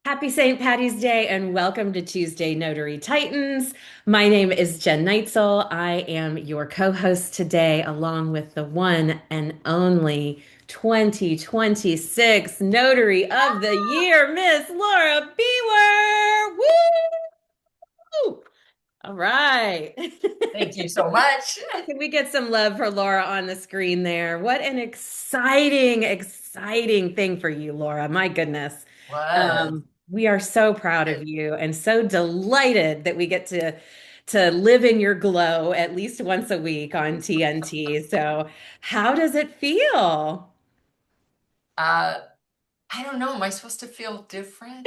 Happy St. Patty's Day and welcome to Tuesday Notary Titans. My name is Jen Neitzel. I am your co-host today, along with the one and only 2026 Notary of the Year, Miss Laura Beewer. Woo! All right. Thank you so much. Can we get some love for Laura on the screen there? What an exciting thing for you, Laura. My goodness. Was. We are so proud of you and so delighted that we get to live in your glow at least once a week on TNT. So, how does it feel? Uh, I don't know. Am I supposed to feel different?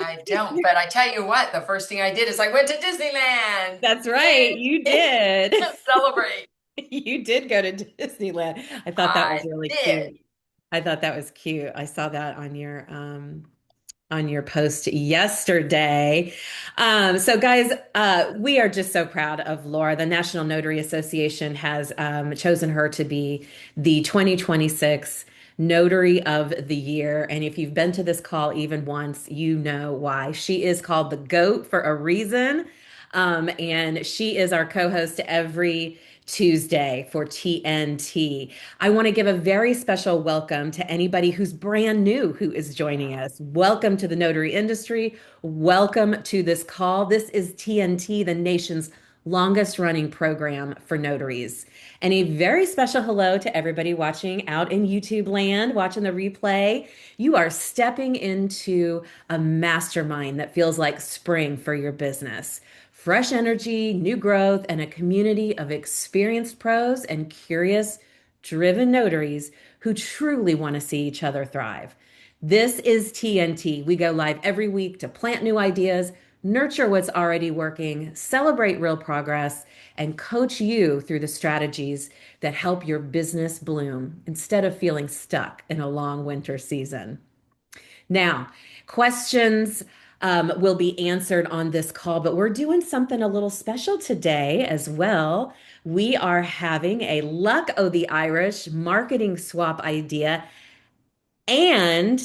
I don't. But I tell you what, the first thing I did is I went to Disneyland. That's right, you Yay! did. Celebrate. You did go to Disneyland. I thought that was I really did. cute. I thought that was cute. I saw that on your post yesterday. So, guys, we are just so proud of Laura. The National Notary Association has chosen her to be the 2026 Notary of the Year. And if you've been to this call even once, you know why. She is called the GOAT for a reason. And she is our co-host every Tuesday for TNT. I want to give a very special welcome to anybody who's brand new who is joining us. Welcome to the notary industry. Welcome to this call. This is TNT, the nation's longest running program for notaries. And a very special hello to everybody watching out in YouTube land, watching the replay. You are stepping into a mastermind that feels like spring for your business. Fresh energy, new growth, and a community of experienced pros and curious, driven notaries who truly want to see each other thrive. This is TNT. We go live every week to plant new ideas, nurture what's already working, celebrate real progress, and coach you through the strategies that help your business bloom instead of feeling stuck in a long winter season. Now, questions will be answered on this call, but we're doing something a little special today as well. We are having a Luck o' the Irish marketing swap idea, and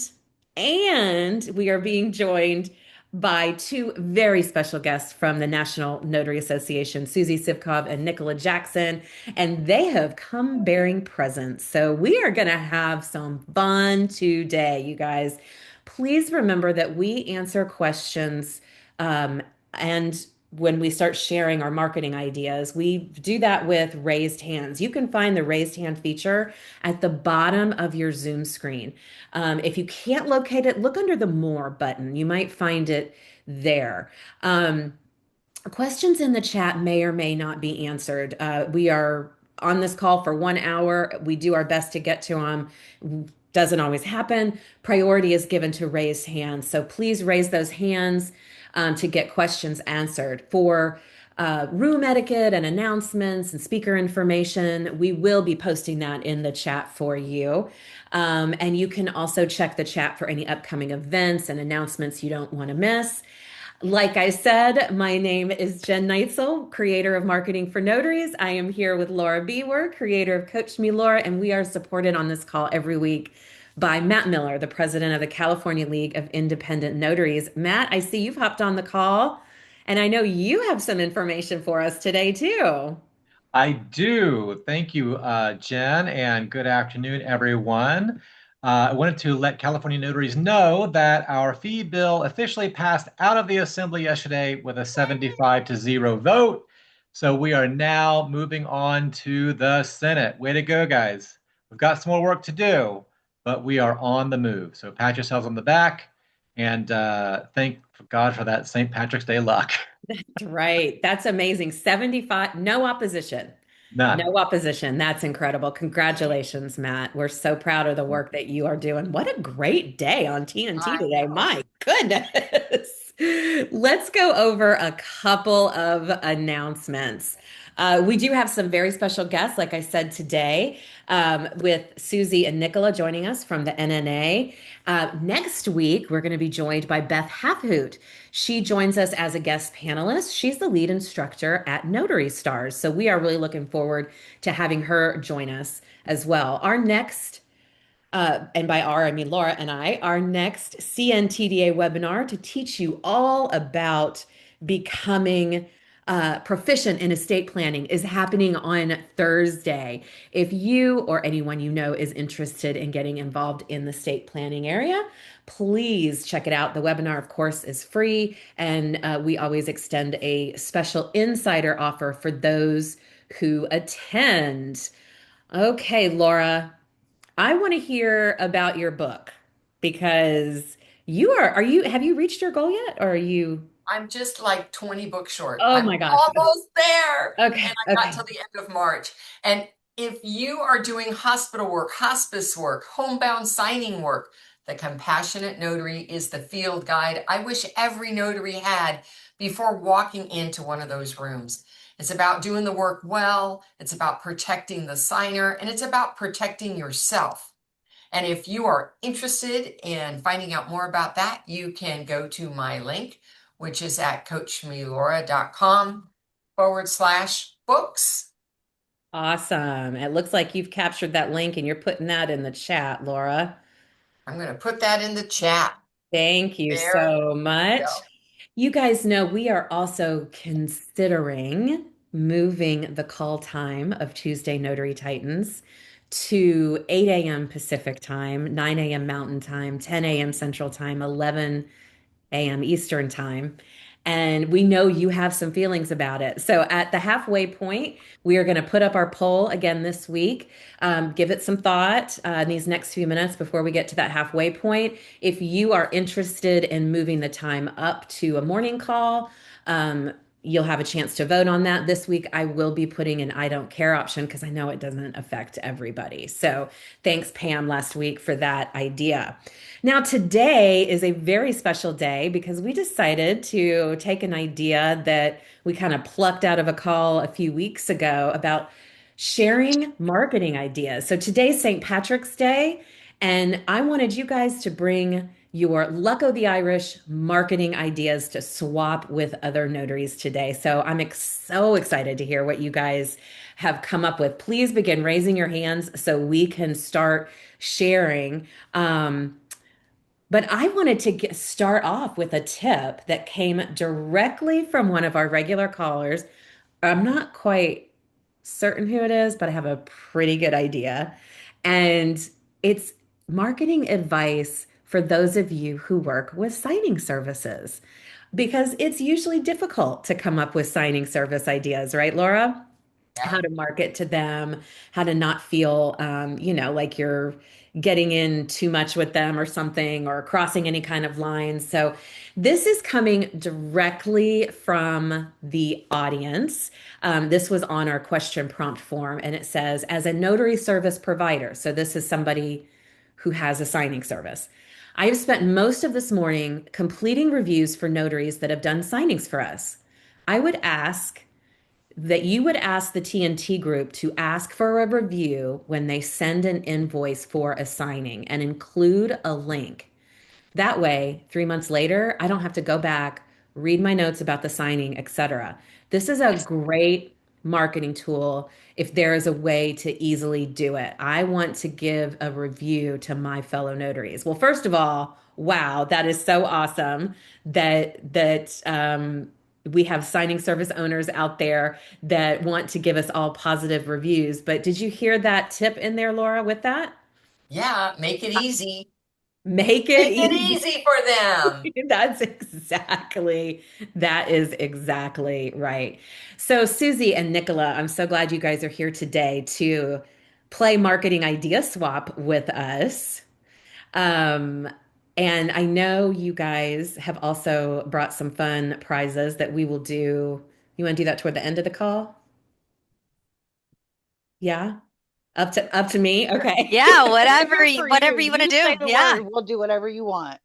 we are being joined by two very special guests from the National Notary Association, Susie Sivkov and Nicola Jackson, and they have come bearing presents. So we are going to have some fun today, you guys. Please remember that we answer questions and when we start sharing our marketing ideas, we do that with raised hands. You can find the raised hand feature at the bottom of your Zoom screen. If you can't locate it, look under the More button. You might find it there. Questions in the chat may or may not be answered. We are on this call for 1 hour. We do our best to get to them. Doesn't always happen. Priority is given to raised hands. So please raise those hands to get questions answered. For room etiquette and announcements and speaker information, we will be posting that in the chat for you. And you can also check the chat for any upcoming events and announcements you don't want to miss. Like I said, my name is Jen Neitzel, creator of Marketing for Notaries. I am here with Laura Beewer, creator of Coach Me Laura, and we are supported on this call every week by Matt Miller, the president of the California League of Independent Notaries. Matt, I see you've hopped on the call, and I know you have some information for us today, too. I do. Thank you, Jen, and good afternoon, everyone. I wanted to let California notaries know that our fee bill officially passed out of the Assembly yesterday with a 75-0 vote. So we are now moving on to the Senate. Way to go, guys. We've got some more work to do, but we are on the move. So pat yourselves on the back and thank God for that St. Patrick's Day luck. Right. That's amazing. 75, no opposition. None. No opposition. That's incredible. Congratulations, Matt. We're so proud of the work that you are doing. What a great day on TNT I today. know. My goodness. Let's go over a couple of announcements. We do have some very special guests, like I said today, with Susie and Nicola joining us from the NNA. Next week, we're going to be joined by Beth Halfhoot. She joins us as a guest panelist. She's the lead instructor at Notary Stars. So we are really looking forward to having her join us as well. Our next and by our, I mean Laura and I, our next CNTDA webinar to teach you all about becoming proficient in estate planning is happening on Thursday. If you or anyone you know is interested in getting involved in the estate planning area, please check it out. The webinar, of course, is free, and we always extend a special insider offer for those who attend. Okay, Laura, I want to hear about your book because have you reached your goal yet? Or are you, I'm just like 20 books short. oh I'm my gosh. almost there. And Okay, I got till okay. the end of March. And if you are doing hospital work, hospice work, homebound signing work, the Compassionate Notary is the field guide I wish every notary had before walking into one of those rooms. It's about doing the work well, it's about protecting the signer, and it's about protecting yourself. And if you are interested in finding out more about that, you can go to my link, which is at coachmelora.com/books. Awesome. It looks like you've captured that link and you're putting that in the chat, Laura. I'm going to put that in the chat. Thank you There so you much. go. You guys know we are also considering moving the call time of Tuesday Notary Titans to 8 a.m. Pacific time, 9 a.m. Mountain time, 10 a.m. Central time, 11 a.m. Eastern time. And we know you have some feelings about it. So at the halfway point, we are going to put up our poll again this week. Give it some thought in these next few minutes before we get to that halfway point. If you are interested in moving the time up to a morning call, um, you'll have a chance to vote on that. This week, I will be putting an I don't care option because I know it doesn't affect everybody. So thanks, Pam, last week for that idea. Now, today is a very special day because we decided to take an idea that we kind of plucked out of a call a few weeks ago about sharing marketing ideas. So today's St. Patrick's Day, and I wanted you guys to bring your Luck o' the Irish marketing ideas to swap with other notaries today. So so excited to hear what you guys have come up with. Please begin raising your hands so we can start sharing. But I wanted to start off with a tip that came directly from one of our regular callers. I'm not quite certain who it is, but I have a pretty good idea. And it's marketing advice for those of you who work with signing services, because it's usually difficult to come up with signing service ideas, right, Laura? Yeah. How to market to them, how to not feel, like you're getting in too much with them or something, or crossing any kind of lines. So, this is coming directly from the audience. This was on our question prompt form, and it says, as a notary service provider, so this is somebody who has a signing service. I have spent most of this morning completing reviews for notaries that have done signings for us. I would ask that you would ask the TNT group to ask for a review when they send an invoice for a signing and include a link. That way, 3 months later, I don't have to go back, read my notes about the signing, etc. This is a great marketing tool if there is a way to easily do it. I want to give a review to my fellow notaries. Well, first of all, wow, that is so awesome that we have signing service owners out there that want to give us all positive reviews. But did you hear that tip in there, Laura, with that? Yeah. Make it easy. Make it Make it easy. easy for them. That is exactly right. So, Susie and Nicola, I'm so glad you guys are here today to play marketing idea swap with us. Um, and I know you guys have also brought some fun prizes that we will do. You want to do that toward the end of the call? Yeah? Up to me? Okay. Yeah, Whatever for whatever you. you want to You say do. the Yeah. word, we'll do whatever you want.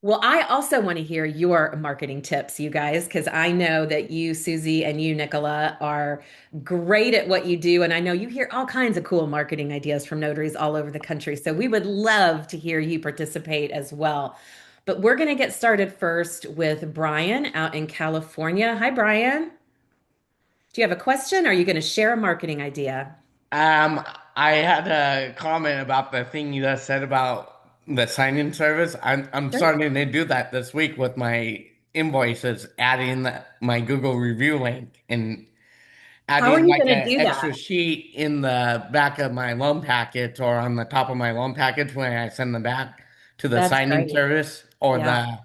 Well, I also want to hear your marketing tips, you guys, because I know that you, Susie, and you, Nicola, are great at what you do. And I know you hear all kinds of cool marketing ideas from notaries all over the country. So we would love to hear you participate as well. But we're going to get started first with Brian out in California. Hi, Brian. Do you have a question? Or are you going to share a marketing idea? Um, I had a comment about the thing you just said about the sign-in service. I'm Sure. starting to do that this week with my invoices, adding my Google review link and How are adding you like going to an do that? extra sheet in the back of my loan package or on the top of my loan package when I send them back to the That's sign-in great. service or Yeah. the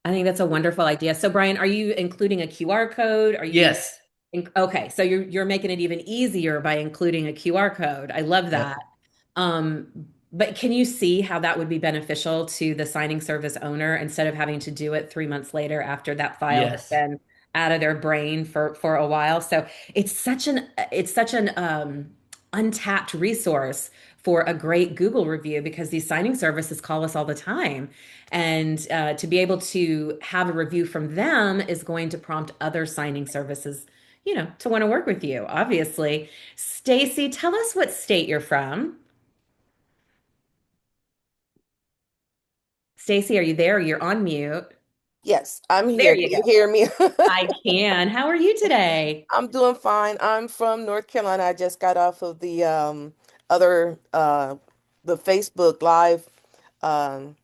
I think that's a wonderful idea. So, Brian, are you including a QR code? Are you yes. okay? So you're making it even easier by including a QR code. I love that. Yep. But can you see how that would be beneficial to the signing service owner instead of having to do it 3 months later after that file has Yes. been out of their brain for a while? So it's such an untapped resource for a great Google review because these signing services call us all the time. And to be able to have a review from them is going to prompt other signing services, to want to work with you, obviously. Stacy, tell us what state you're from. Stacy, are you there? You're on mute. Yes, I'm There here. you Can go. you hear me? I can. How are you today? I'm doing fine. I'm from North Carolina. I just got off of the other the Facebook live um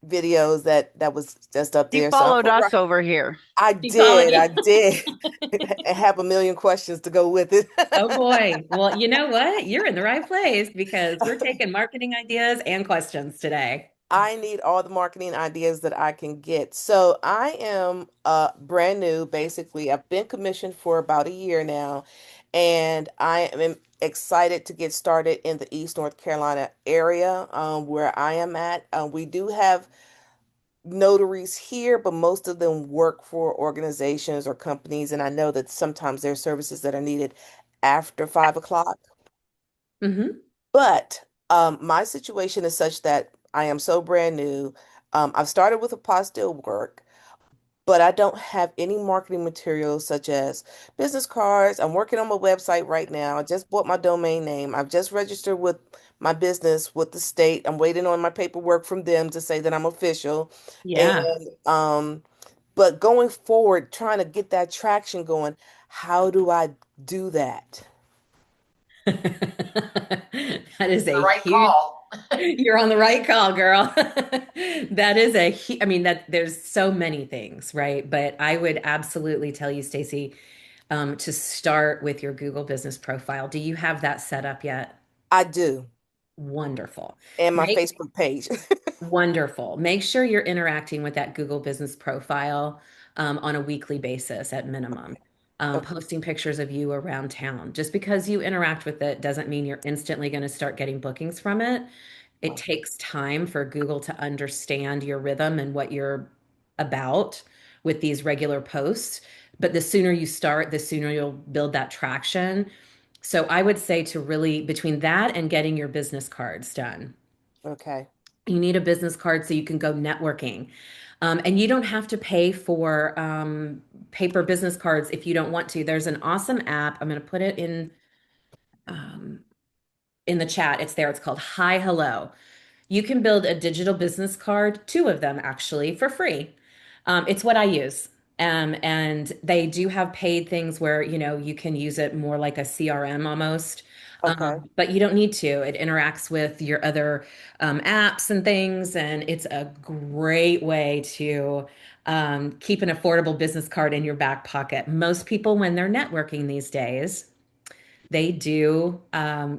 videos that was just up You there. So followed I'm us right. over here. I She following did. you? I did. I have a million questions to go with it. Oh boy. Well, you know what? You're in the right place because we're taking marketing ideas and questions today. I need all the marketing ideas that I can get. So I am brand new, basically. I've been commissioned for about a year now, and I am excited to get started in the East North Carolina area where I am at. We do have notaries here, but most of them work for organizations or companies, and I know that sometimes there are services that are needed after 5 o'clock. Hmm. But my situation is such that I am so brand new. I've started with apostille work, but I don't have any marketing materials such as business cards. I'm working on my website right now. I just bought my domain name. I've just registered with my business with the state. I'm waiting on my paperwork from them to say that I'm official. Yeah. And but going forward, trying to get that traction going, how do I do that? That is The a right huge, call. you're on the right call, girl. That is I mean, that there's so many things, right? But I would absolutely tell you, Stacy, to start with your Google business profile. Do you have that set up yet? I do. Wonderful. And my Make Facebook page. Wonderful. Make sure you're interacting with that Google business profile on a weekly basis at minimum. Okay, Posting pictures of you around town. Just because you interact with it doesn't mean you're instantly going to start getting bookings from it. It takes time for Google to understand your rhythm and what you're about with these regular posts. But the sooner you start, the sooner you'll build that traction. So I would say to really, between that and getting your business cards done, okay, you need a business card so you can go networking. And you don't have to pay for paper business cards if you don't want to. There's an awesome app. I'm going to put it um, in the chat. It's there. It's called Hi Hello. You can build a digital business card, two of them actually, for free. It's what I use. And they do have paid things where, you can use it more like a CRM almost. okay, But you don't need to. It interacts with your other apps and things, and it's a great way to keep an affordable business card in your back pocket. Most people, when they're networking these days, they do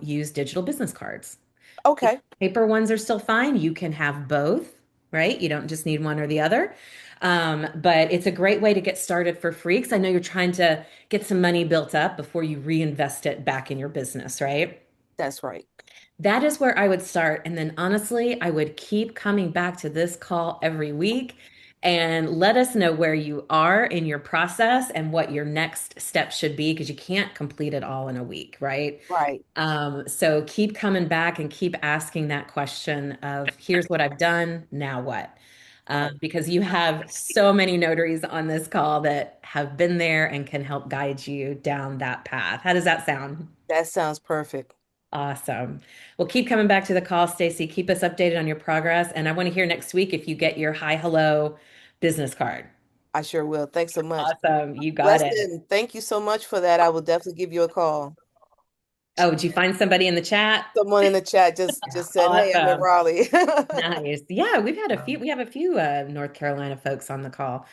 use digital business cards. okay. Paper ones are still fine. You can have both, right? You don't just need one or the other. But it's a great way to get started for free because I know you're trying to get some money built up before you reinvest it back in your business, right? That's right. That is where I would start. And then honestly, I would keep coming back to this call every week and let us know where you are in your process and what your next step should be because you can't complete it all in a week, right? Right. So keep coming back and keep asking that question of here's what I've done, now what? Right. Because you have so many notaries on this call that have been there and can help guide you down that path. How does that sound? That sounds perfect. Awesome. Well, keep coming back to the call, Stacy. Keep us updated on your progress. And I want to hear next week if you get your hi hello business card. I sure will. Thanks so much. Awesome. You got it. Weston, thank you so much for that. I will definitely give you a call. Oh, did you find somebody in the chat? Someone in the chat just said, "Hey, I'm in Awesome. Raleigh." Nice. Yeah, we have a few North Carolina folks on the call.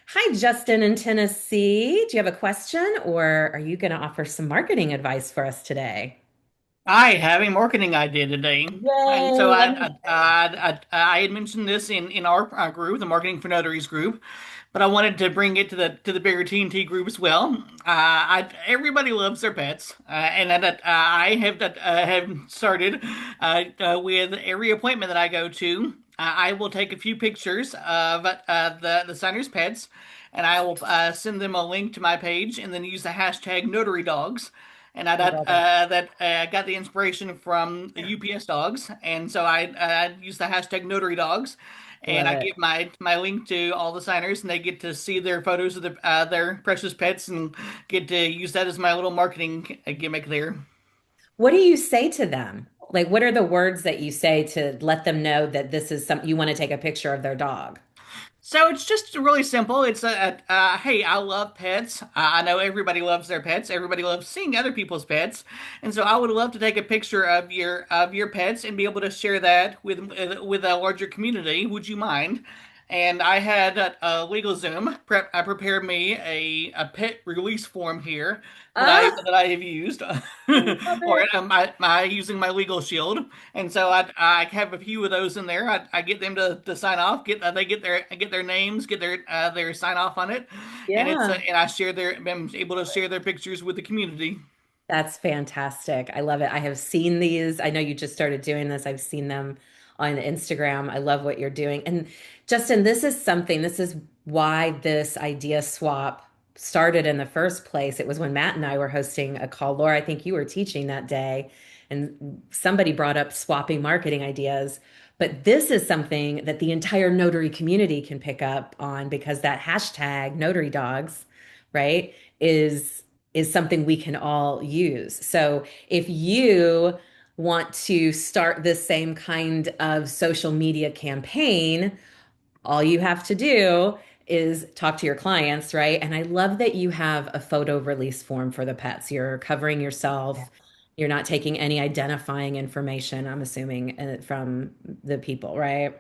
Hi, Justin in Tennessee. Do you have a question or are you going to offer some marketing advice for us today? I have a marketing idea today. And so Yay, let me. I had mentioned this in our group, the Marketing for Notaries group, but I wanted to bring it to the bigger TNT group as well. Everybody loves their pets, and I have started with every appointment that I go to. I will take a few pictures of the signer's pets, and I will send them a link to my page, and then use the hashtag Notary Dogs. And I Love it. got the inspiration from the UPS dogs, and so I use the hashtag Notary Dogs, and Love I it. give my link to all the signers, and they get to see their photos of their precious pets, and get to use that as my little marketing gimmick there. What do you say to them? Like, what are the words that you say to let them know that this is something you want to take a picture of their dog? So it's just really simple. It's hey, I love pets. I know everybody loves their pets. Everybody loves seeing other people's pets, and so I would love to take a picture of your pets and be able to share that with a larger community. Would you mind? And I had LegalZoom prepare me a pet release form here Ah, that I have used, I love or it. my using my Legal Shield, and so I have a few of those in there. I get them to sign off, they get their names, get their sign off on it, and Yeah. and I share I'm able to share their pictures with the community. That's fantastic. I love it. I have seen these. I know you just started doing this. I've seen them on Instagram. I love what you're doing. And Justin, this is why this idea swap started in the first place. It was when Matt and I were hosting a call. Laura, I think you were teaching that day, and somebody brought up swapping marketing ideas. But this is something that the entire notary community can pick up on because that hashtag notary dogs, right, is something we can all use. So if you want to start this same kind of social media campaign, all you have to do is talk to your clients, right? And I love that you have a photo release form for the pets. You're covering yourself. You're not taking any identifying information, I'm assuming, from the people, right?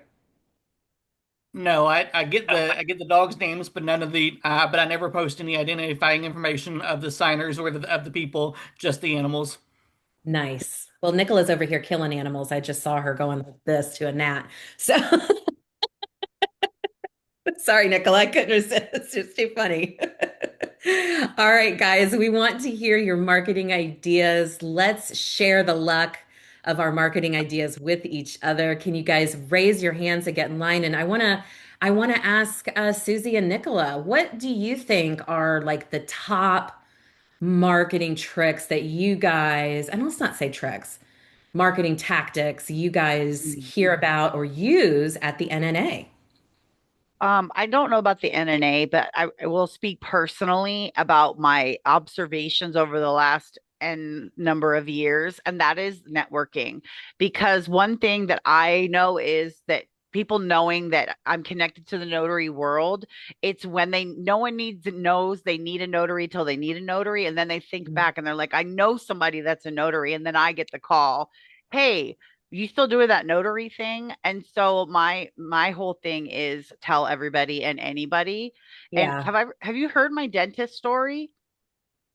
No, I get the dogs' names, but none of the but I never post any identifying information of the signers or of the people, just the animals. Nice. Well, Nicola's over here killing animals. I just saw her going like this to a gnat. So sorry, Nicola, I couldn't resist. It's just too funny. All right, guys, we want to hear your marketing ideas. Let's share the luck of our marketing ideas with each other. Can you guys raise your hands and get in line? And I want to ask Susie and Nicola, what do you think are like the top marketing tricks that you guys, and let's not say tricks, marketing tactics you guys hear about or use at the NNA? I don't know about the NNA, but I will speak personally about my observations over the last N number of years, and that is networking. Because one thing that I know is that people knowing that I'm connected to the notary world, it's when no one knows they need a notary till they need a notary, and then they think back and they're like, I know somebody that's a notary, and then I get the call, hey, you still doing that notary thing? And so my whole thing is tell everybody and anybody. And Yeah, have you heard my dentist story?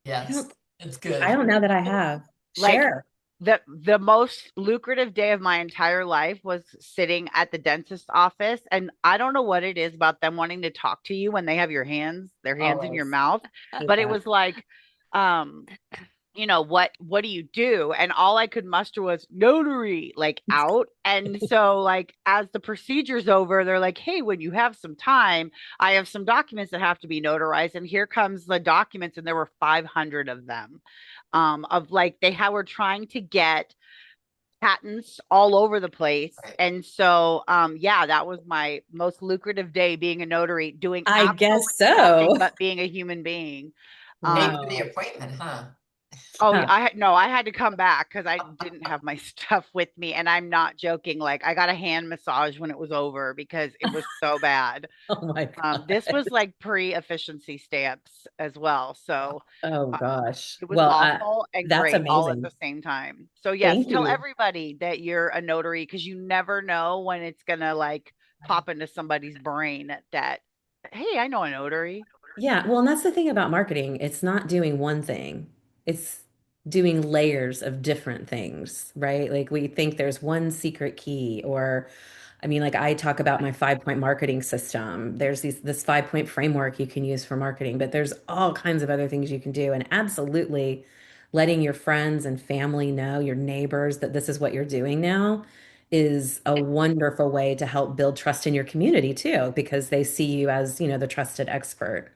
I Yes, don't it's I good. don't know that I have. Like Share. the most lucrative day of my entire life was sitting at the dentist office, and I don't know what it is about them wanting to talk to you when they have their hands in your Always mouth, hate but it that. was like um what do you do? And all I could muster was notary, like out. And so like as the procedure's over, they're like, hey, when you have some time, I have some documents that have to be notarized, and here comes the documents, and there were 500 of them, of like were trying to get patents all over the place. Right. And so yeah, that was my most lucrative day, being a notary, doing I absolutely guess so. nothing but being a human being. Paid for the Wow. appointment, huh? Oh, I had to come back because I didn't have my stuff with me, and I'm not joking. Like I got a hand massage when it was over because it was so bad. Oh my This God. was like pre-efficiency stamps as well, so Oh um, gosh. it was Well, awful and that's great all at amazing. the same time. So yes, Thank tell you. everybody that you're a notary because you never know when it's gonna like pop into somebody's brain that, hey, I know a notary. Yeah, well, and that's the thing about marketing. It's not doing one thing. It's doing layers of different things, right? Like we think there's one secret key or I mean, like I talk about my 5-point marketing system. There's this 5-point framework you can use for marketing, but there's all kinds of other things you can do. And absolutely letting your friends and family know, your neighbors, that this is what you're doing now is a wonderful way to help build trust in your community too, because they see you as, the trusted expert.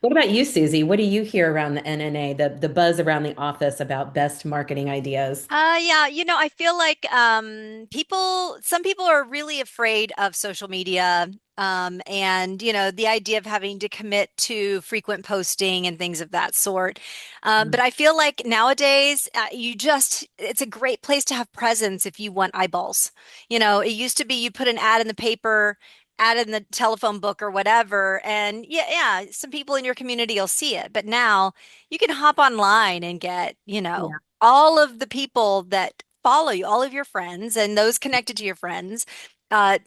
What about you, Susie? What do you hear around the NNA, the buzz around the office about best marketing ideas? Yeah, I feel like some people are really afraid of social media. And the idea of having to commit to frequent posting and things of that sort. But I feel like nowadays, it's a great place to have presence if you want eyeballs. It used to be you put an ad in the paper, ad in the telephone book or whatever, and yeah, some people in your community will see it. But now you can hop online and get, Yeah. all of the people that follow you, all of your friends and those connected to your friends,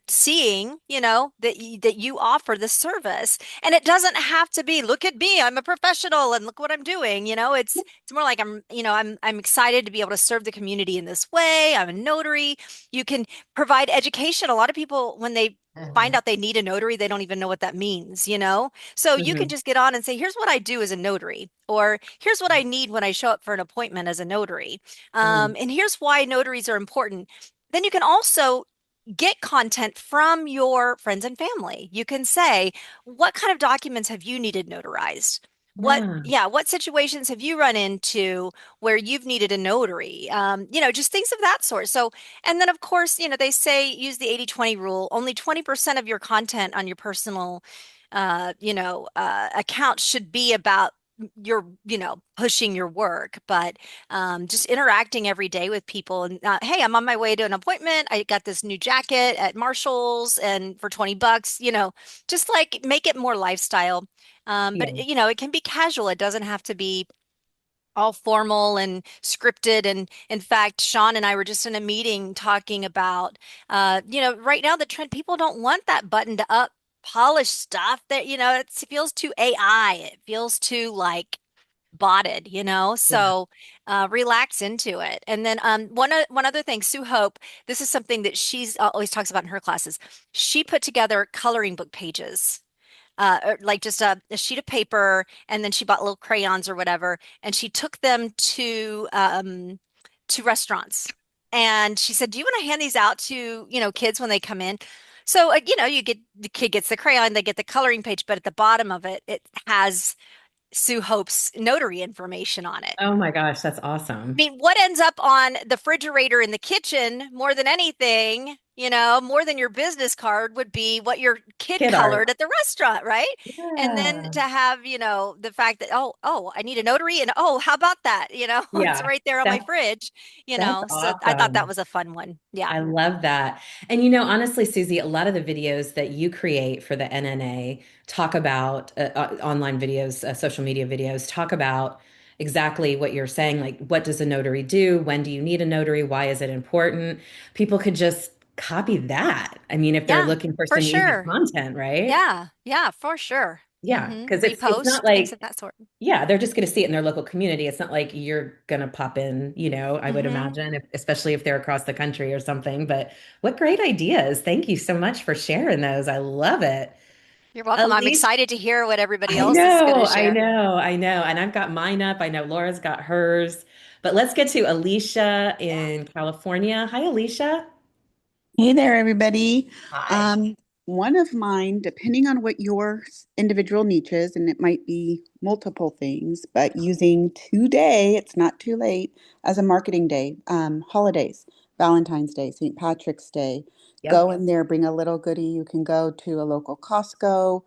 seeing, that you offer the service. And it doesn't have to be, look at me, I'm a professional and look what I'm doing. It's more like I'm excited to be able to serve the community in this way. I'm a notary. You can provide education. A lot of people, when they find Mhm. out they need a notary, they don't even know what that means. So you can Hmm. just get on and say, here's what I do as a notary, or here's what I need when I show up for an appointment as a notary. And here's why notaries are important. Then you can also get content from your friends and family. You can say, what kind of documents have you needed notarized? Yeah. What situations have you run into where you've needed a notary? Just things of that sort. So, and then of course, they say use the 80-20 rule. Only 20% of your content on your personal, account should be about your, pushing your work, but just interacting every day with people. And hey, I'm on my way to an appointment. I got this new jacket at Marshall's and for $20, just like make it more lifestyle. But Yeah. it can be casual. It doesn't have to be all formal and scripted. And in fact, Sean and I were just in a meeting talking about, right now the trend, people don't want that buttoned up, polished stuff that, it feels too AI. It feels too like botted. Yeah. So relax into it. And then one other thing, Sue Hope, this is something that she's always talks about in her classes. She put together coloring book pages, or like just a sheet of paper, and then she bought little crayons or whatever, and she took them to restaurants. And she said, "Do you want to hand these out to, kids when they come in?" So, you get the kid gets the crayon, they get the coloring page, but at the bottom of it, it has Sue Hope's notary information on it. Oh my gosh, that's I awesome. mean, what ends up on the refrigerator in the kitchen more than anything, more than your business card would be what your kid Kid art. colored at the restaurant, right? And then Yeah. to have, the fact that, oh, I need a notary and oh, how about that? It's Yeah. right there on my That's fridge, that's so I thought that awesome. was a fun one. Yeah. I love that. And honestly, Susie, a lot of the videos that you create for the NNA talk about online videos, social media videos, talk about exactly what you're saying. Like, what does a notary do? When do you need a notary? Why is it important? People could just copy that. I mean, if they're Yeah, looking for for some easy sure. content, right? Yeah. Yeah, for sure. Yeah, because it's not Repost, things of like that sort. yeah, they're just going to see it in their local community. It's not like you're going to pop in, I would Hmm. imagine, especially if they're across the country or something. But what great ideas. Thank you so much for sharing those. I love it. You're welcome. I'm Alicia, excited to hear what everybody I else is going know, to I share. know, I know. And I've got mine up. I know Laura's got hers. But let's get to Alicia in California. Hi, Alicia. Hey there, everybody. Hi. Um, One of mine, depending on what your individual niche is, and it might be multiple things, but using today, it's not too late, as a marketing day, holidays, Valentine's Day, St. Patrick's Day. Go Yep. in there, bring a little goodie. You can go to a local Costco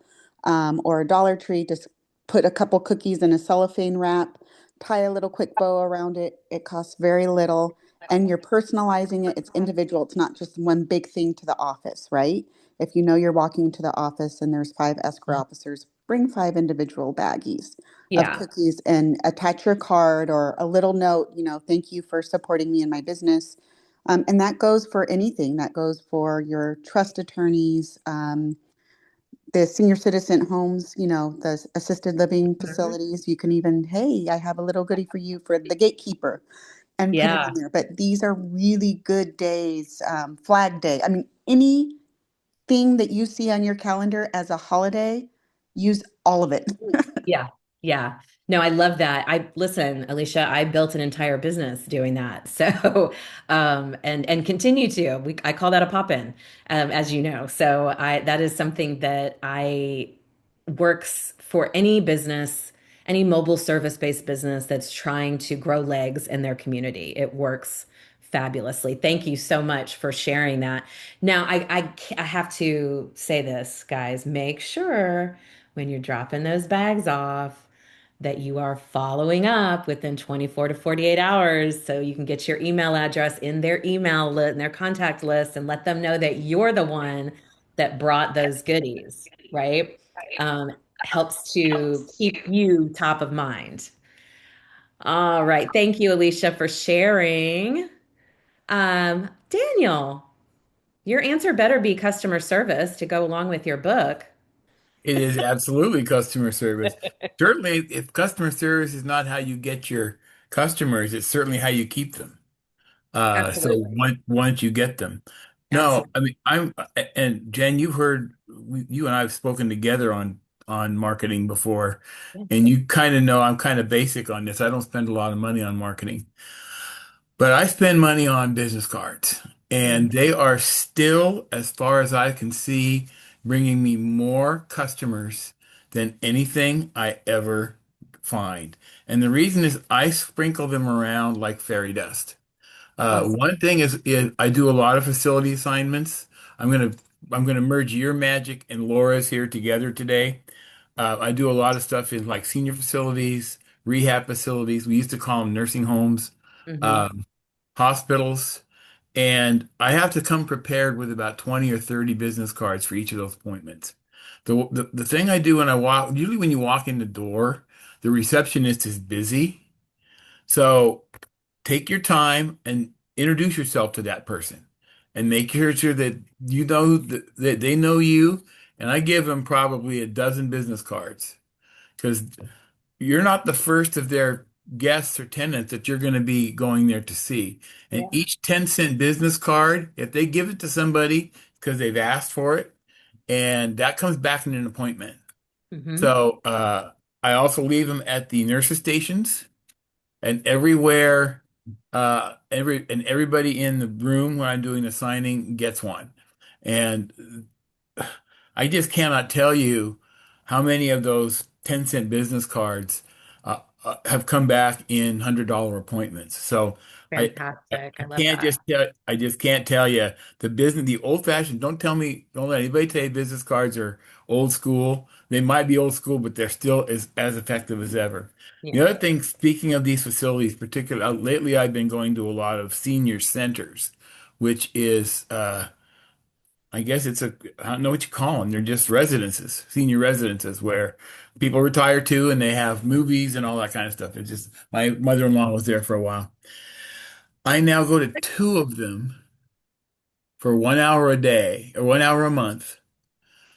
or a Dollar Tree, just put a couple cookies in a cellophane wrap, tie a little quick bow around it. It costs very little, and you're personalizing it. It's individual. It's not just one big thing to the office, right? If you know you're walking into the office and there's 5 escrow officers, bring 5 individual baggies of Yeah. cookies and attach your card or a little note, thank you for supporting me in my business. And that goes for anything. That goes for your trust attorneys, the senior citizen homes, the assisted living Mhm. facilities. You can even, hey, I have a little goodie for you for the gatekeeper and put it Yeah. on there. But these are really good days, Flag Day. I mean, anything that you see on your calendar as a holiday, use all of it. Yeah. Yeah. No, I love that. I listen, Alicia, I built an entire business doing that. So, and continue to. I call that a pop-in, as you know. So that is something that I works for any business, any mobile service-based business that's trying to grow legs in their community. It works fabulously. Thank you so much for sharing that. Now, I have to say this, guys, make sure when you're dropping those bags off that you are following up within 24 to 48 hours so you can get your email address in their email list in their contact list and let them know that you're the one that brought those goodies, right? Um, Helps to keep you top of mind. All right. Thank you, Alicia, for sharing. Daniel, your answer better be customer service to go along with your book. It is absolutely customer service. Certainly, if customer service is not how you get your customers, it's certainly how you keep them. So Absolutely. once you get them. No, I Absolutely. mean, and Jen, you've heard, you and I have spoken together on marketing before, and you kind of know I'm kind of basic on this. I don't spend a lot of money on marketing. But I spend money on business cards, Mhm. and they are still, as far as I can see, bringing me more customers than anything I ever find. And the reason is I sprinkle them around like fairy dust. Awesome. One thing is I do a lot of facility assignments. I'm gonna I'm gonna merge your magic and Laura's here together today. I do a lot of stuff in like senior facilities, rehab facilities. We used to call them nursing homes. Hmm. Um, Hospitals, and I have to come prepared with about 20 or 30 business cards for each of those appointments. The thing I do when I walk, usually when you walk in the door, the receptionist is busy. So take your time and introduce yourself to that person and make sure that you know that they know you. And I give them probably a dozen business cards because you're not the first of their guests or tenants that you're going to be going there to see. And Yeah. each 10-cent business card, if they give it to somebody because they've asked for it, and that comes back in an appointment. Hmm. So I also leave them at the nurses stations and everywhere, everybody in the room when I'm doing the signing gets one. And I just cannot tell you how many of those 10-cent business cards have come back in $100 appointments. So I, Fantastic. I I love can't that. just tell, I just can't tell you the business, the old fashioned, don't let anybody tell you business cards are old school. They might be old school, but they're still as effective as ever. The Yeah. other thing, speaking of these facilities, particularly lately, I've been going to a lot of senior centers, which is, I guess I don't know what you call them. They're just residences, senior residences where people retire to and they have movies and all that kind of stuff. It's just, my mother-in-law was there for a while. I now go to two of them for 1 hour a day or 1 hour a month.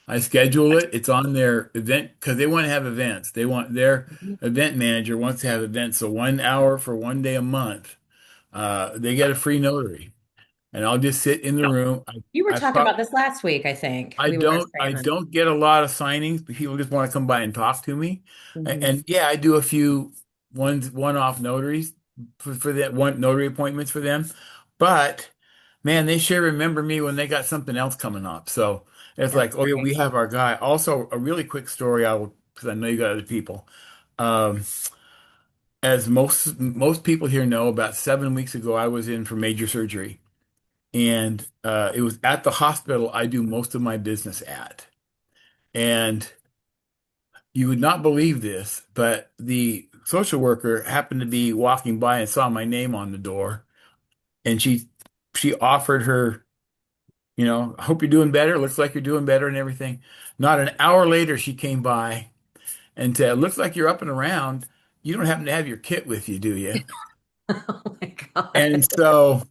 I schedule it. It's on their event because they want to have events. They want their Mhm. event manager wants to have events. So 1 hour for one day a month. They get a free notary and I'll just sit in the room. You were I talking probably about this last week, I think. I We were don't I saying. don't get a lot of signings, but people just want to come by and talk to me. Hmm. And yeah, I do a few one-off notaries for that one notary appointments for them. But man, they sure remember me when they got something else coming up. So it's That's like, oh yeah, great. we have our guy. Also, a really quick story I will because I know you got other people. Um, as most people here know, about 7 weeks ago, I was in for major surgery. And it was at the hospital I do most of my business at. And you would not believe this, but the social worker happened to be walking by and saw my name on the door, and she offered her, I hope you're doing better. Looks like you're doing better and everything. Not an hour later, she came by and said, "Looks like you're up and around. You don't happen to have your kit with you, do you?" Oh my God. And so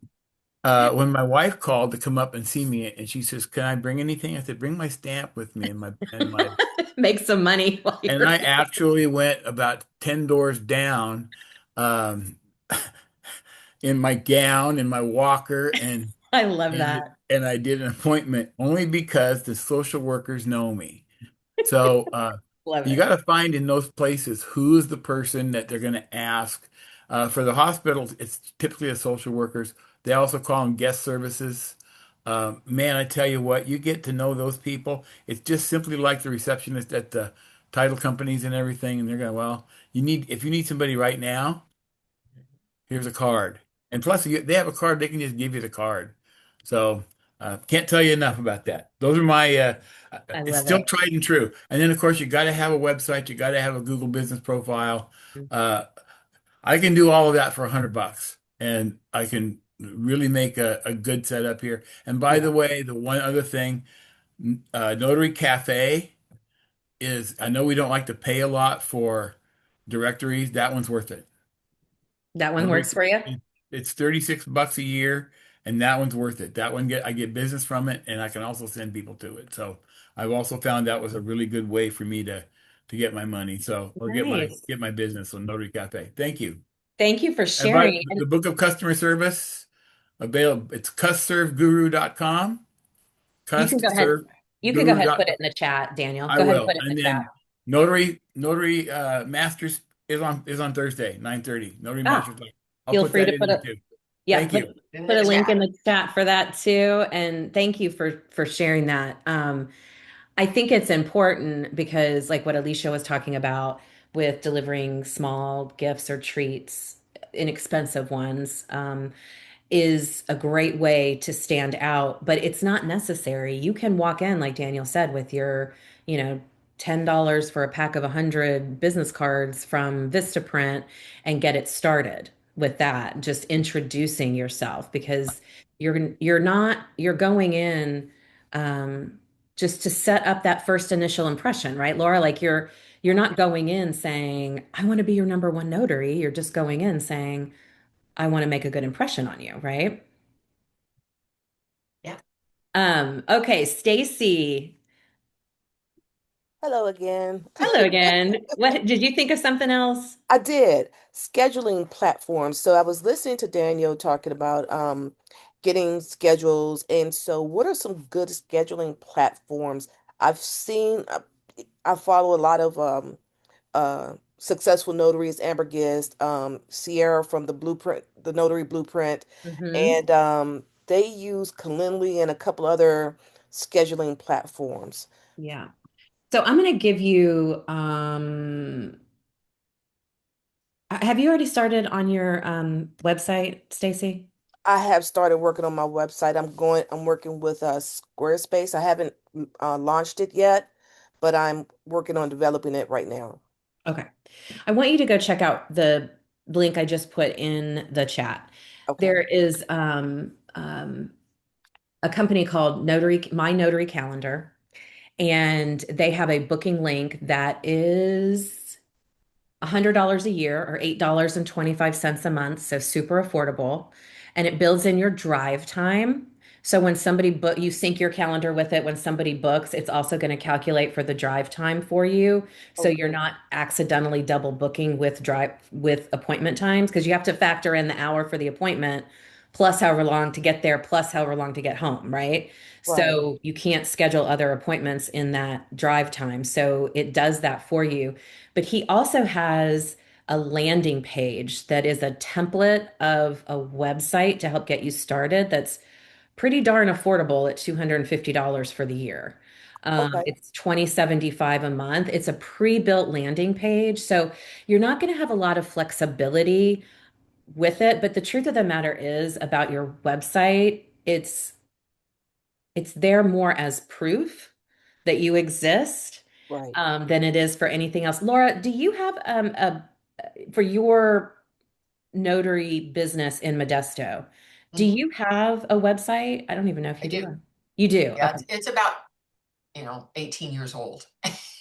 when my wife called to come up and see me, and she says, "Can I bring anything?" I said, "Bring my stamp with me and my." Make some money while And you're I actually went about 10 doors down, um, in my gown and my walker, I love and that. and I did an appointment only because the social workers know me. So Love you it. got to find in those places who's the person that they're going to ask. For the hospitals, it's typically the social workers. They also call them guest services. Man, I tell you what, you get to know those people. It's just simply like the receptionist at the title companies and everything, and they're going, well, if you need somebody right now, here's a card. And plus, they have a card, they can just give you the card. So, can't tell you enough about that. Those are I it's love still it. tried and true. And then, of course, you got to have a website, you got to have a Google business profile. Uh, I can do all of that for $100, and I can really make a good setup here. And by Yeah. the way, the one other thing, Notary Cafe I know we don't like to pay a lot for directories. That one's worth it. That one Notary, works for you? it's $36 a year, and that one's worth it. That one I get business from it, and I can also send people to it. So I've also found that was a really good way for me to get my money. So or Nice. get my business on Notary Cafe. Thank you. Thank you for And by sharing. And the book of customer service available, it's custserveguru.com. you can go ahead. You can go ahead and put Custserveguru.com. it in the chat, Daniel. I Go ahead and will. put it in And the chat. then Notary Masters is on Thursday, 9:30. Notary Ah, Masters. I'll feel put free that to in put there a too. yeah, Thank you. In put the a link in chat. the chat for that too. And thank you for sharing that. I think it's important because like what Alicia was talking about with delivering small gifts or treats, inexpensive ones. Is a great way to stand out, but it's not necessary. You can walk in, like Daniel said, with your, you know, $10 for a pack of 100 business cards from Vistaprint and get it started with that, just introducing yourself because you're going in um, just to set up that first initial impression, right, Laura? Like you're not going in saying, I want to be your number one notary. You're just going in saying, I want to make a good impression on you, right? Yeah. Okay, Stacy. Hello again. Hello again. What did you think of something else? I did scheduling platforms. So I was listening to Daniel talking about getting schedules. And so, what are some good scheduling platforms? I've seen, I follow a lot of successful notaries, Amber Gist, Sierra from the Notary Blueprint, Hmm. and they use Calendly and a couple other scheduling platforms. Yeah. So I'm going to give you, have you already started on your website, Stacy? I have started working on my website. I'm working with Squarespace. I haven't launched it yet, but I'm working on developing it right now. Okay. I want you to go check out the link I just put in the chat. Okay. There is a company called My Notary Calendar, and they have a booking link that is $100 a year or $8.25 a month, so super affordable. And it builds in your drive time. So when somebody book, you sync your calendar with it. When somebody books, it's also going to calculate for the drive time for you. So you're Okay. not accidentally double booking with appointment times because you have to factor in the hour for the appointment plus however long to get there plus however long to get home, right? Right. So you can't schedule other appointments in that drive time. So it does that for you. But he also has a landing page that is a template of a website to help get you started that's pretty darn affordable at $250 for the year. Okay. It's 2075 a month. It's a pre-built landing page. So you're not going to have a lot of flexibility with it. But the truth of the matter is about your website, it's there more as proof that you exist Right. than it is for anything else. Laura, do you have for your notary business in Modesto, do Mhm. you have a website? I don't even know if I you do. do. You do. Yeah, it's about 18 years old.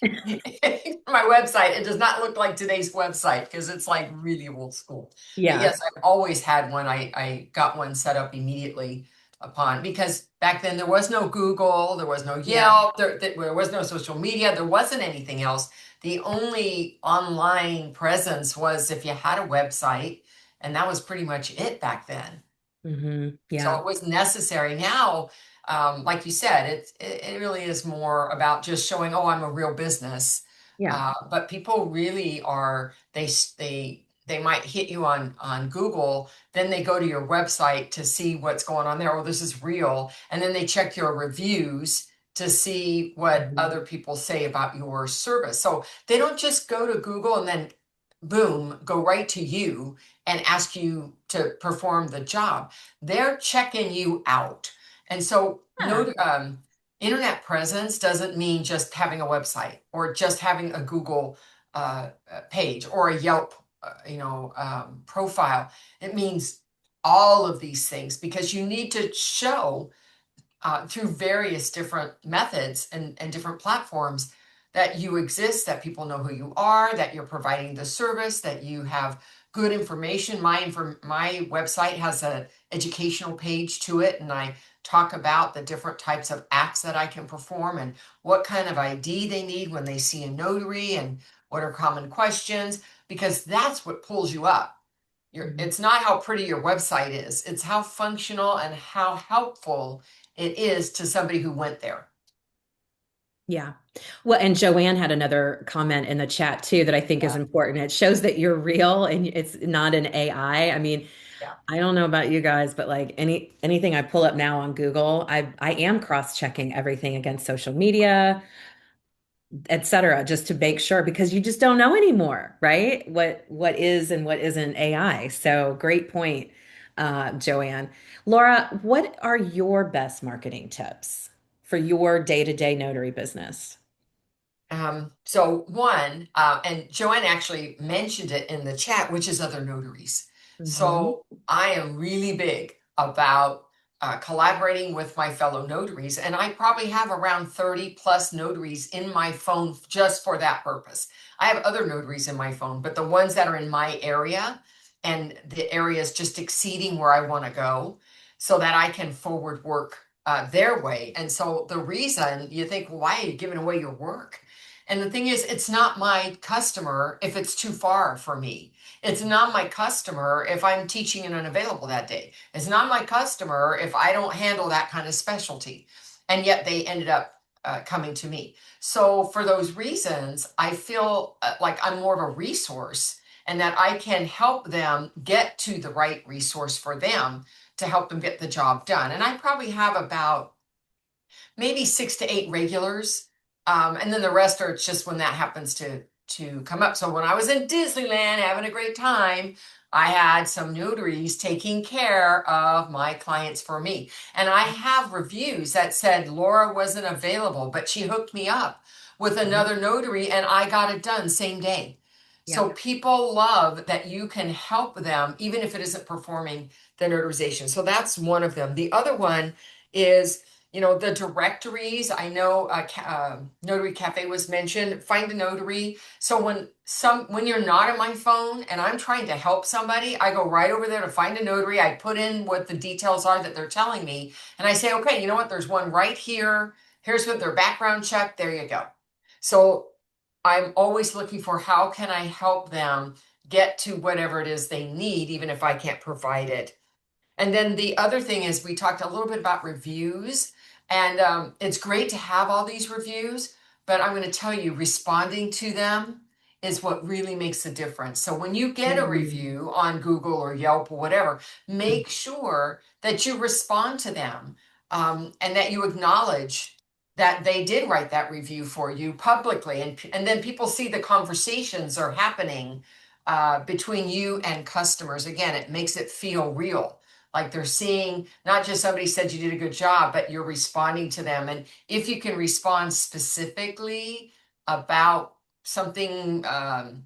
My website, it does not look like today's website because it's like really old school. But Yeah. yes, I've always had one. I got one set up immediately upon because back then there was no Google, there was no Yeah. Yelp, there was no social media, there wasn't anything else. The only online presence was if you had a website, and that was pretty much it back then. So Yeah. it was necessary. Now, like you said, it really is more about just showing, oh, I'm a real business. Yeah. But people really are, they might hit you on Google, then they go to your website to see what's going on there. Oh, this is real. And then they check your reviews to see what Mhm. other people say about your service. So they don't just go to Google and then boom, go right to you and ask you to perform the job. They're checking you out. And so Yeah. no internet presence doesn't mean just having a website or just having a Google page or a Yelp profile. It means all of these things because you need to show through various different methods and different platforms that you exist, that people know who you are, that you're providing the service, that you have good information. My website has an educational page to it, and I talk about the different types of acts that I can perform and what kind of ID they need when they see a notary and what are common questions, because that's what pulls you up. Mhm. It's not how pretty your website is, it's how functional and how helpful it is to somebody who went there. Yeah. Well, and Joanne had another comment in the chat too that I think is Yeah, important. It shows that you're real and it's not an AI. I mean, yeah. I don't know about you guys, but like anything I pull up now on Google, I am cross-checking everything against social media, et cetera, just to make sure because you just don't know anymore, right? What is and what isn't AI. So great point, Joanne. Laura, what are your best marketing tips for your day-to-day notary business? So one, and Joanne actually mentioned it in the chat, which is other notaries. Hmm. So I am really big about collaborating with my fellow notaries, and I probably have around 30 plus notaries in my phone just for that purpose. I have other notaries in my phone, but the ones that are in my area and the areas just exceeding where I want to go so that I can forward work their way. And so the reason you think, well, why are you giving away your work? And the thing is, it's not my customer if it's too far for me. It's not my customer if I'm teaching and unavailable that day. It's not my customer if I don't handle that kind of specialty. And yet they ended up coming to me. So, for those reasons, I feel like I'm more of a resource and that I can help them get to the right resource for them to help them get the job done. And I probably have about maybe 6 to 8 regulars. And then the rest are just when that happens to come up. So when I was in Disneyland having a great time, I had some notaries taking care of my clients for me. And I have reviews that said Laura wasn't available, but she hooked me up with another notary and I got it done same day. Yeah. So people love that you can help them, even if it isn't performing the notarization. So that's one of them. The other one is the directories. I know Notary Cafe was mentioned. Find a notary. So when you're not on my phone and I'm trying to help somebody, I go right over there to find a notary. I put in what the details are that they're telling me, and I say, okay, you know what? There's one right here. Here's what their background check. There you go. So I'm always looking for how can I help them get to whatever it is they need, even if I can't provide it. And then the other thing is we talked a little bit about reviews, and it's great to have all these reviews, but I'm going to tell you, responding to them is what really makes a difference. So when you get a Mhm. review on Google or Yelp or whatever, make sure that you respond to them and that you acknowledge that they did write that review for you publicly, and then people see the conversations are happening between you and customers. Again, it makes it feel real, like they're seeing not just somebody said you did a good job, but you're responding to them. And if you can respond specifically about something